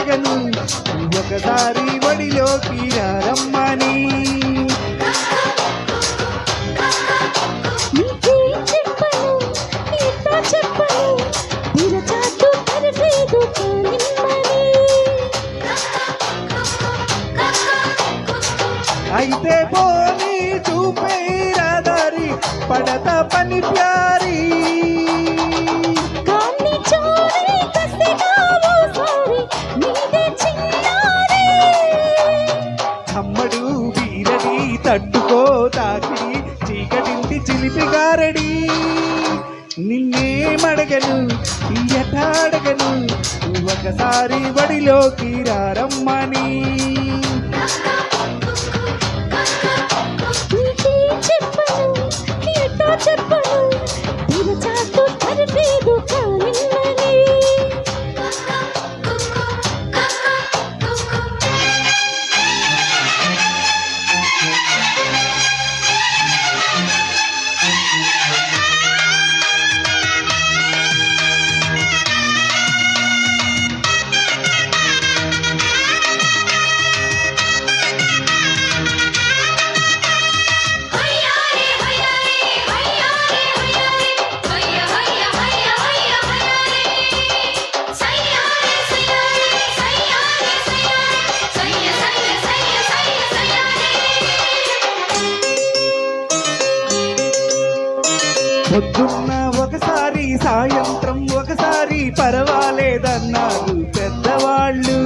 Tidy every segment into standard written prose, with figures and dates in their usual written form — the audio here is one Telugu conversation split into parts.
అడగను ఒకసారి వడిలోకి రమ్మని. అయితే పోనీ చూపే రాదారి పడత పని ప్యారీ అమ్మడు వీరడి తట్టుకో తాకిడి చీకటింటి చిలిపిగారడి. నిన్నేమడగను ఎటాడగను ఒకసారి బడిలోకి రమ్మని. పొద్దున్న ఒకసారి సాయంత్రం ఒకసారి పర్వాలేదన్నారు పెద్దవాళ్ళు.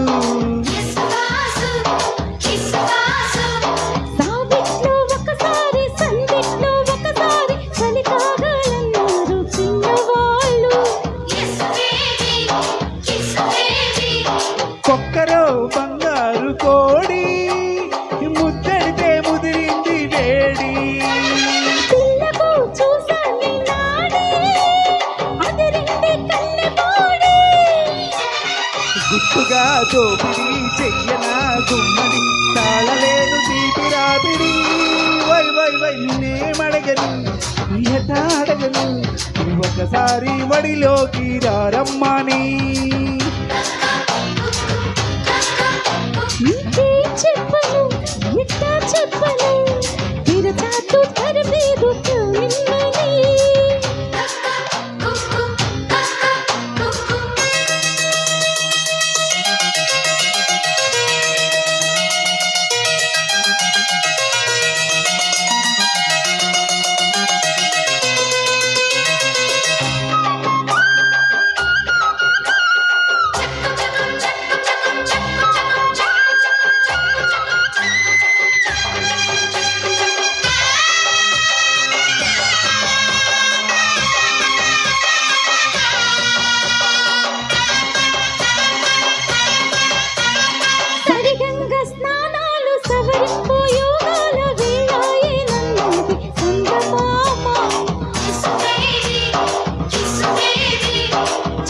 కొక్కరో బంగారు కోడి ముద్దడితే ముదిరింది వేడి. గుట్టుగా దోపిడి చెయ్యనా గుమ్మడి తాళలేను తీపి రాపిడి. వై వై వై నేమడగను ఎటాడగను ఒకసారి వడిలోకి రమ్మని. చెప్పను ఎట్టా చెప్పను తిరచాటు తరబేదు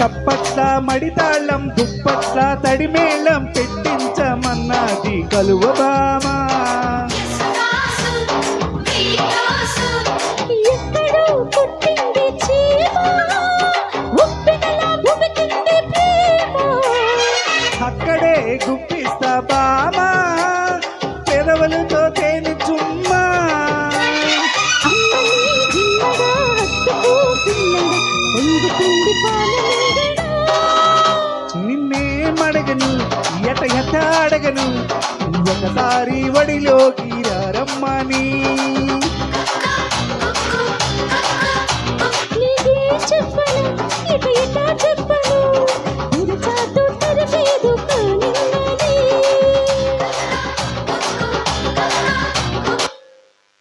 చప్పట్ల మడితాళం దుప్పట్ల తడిమేళం పెట్టించమన్నది కలువ బామ. అక్కడే గుప్పిస్తా బామ పెదవులతో తేనె చుమ్మా. నిన్నేమడగను ఎట అడగను ఒకసారి వడిలోకి రమ్మని.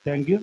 Thank you.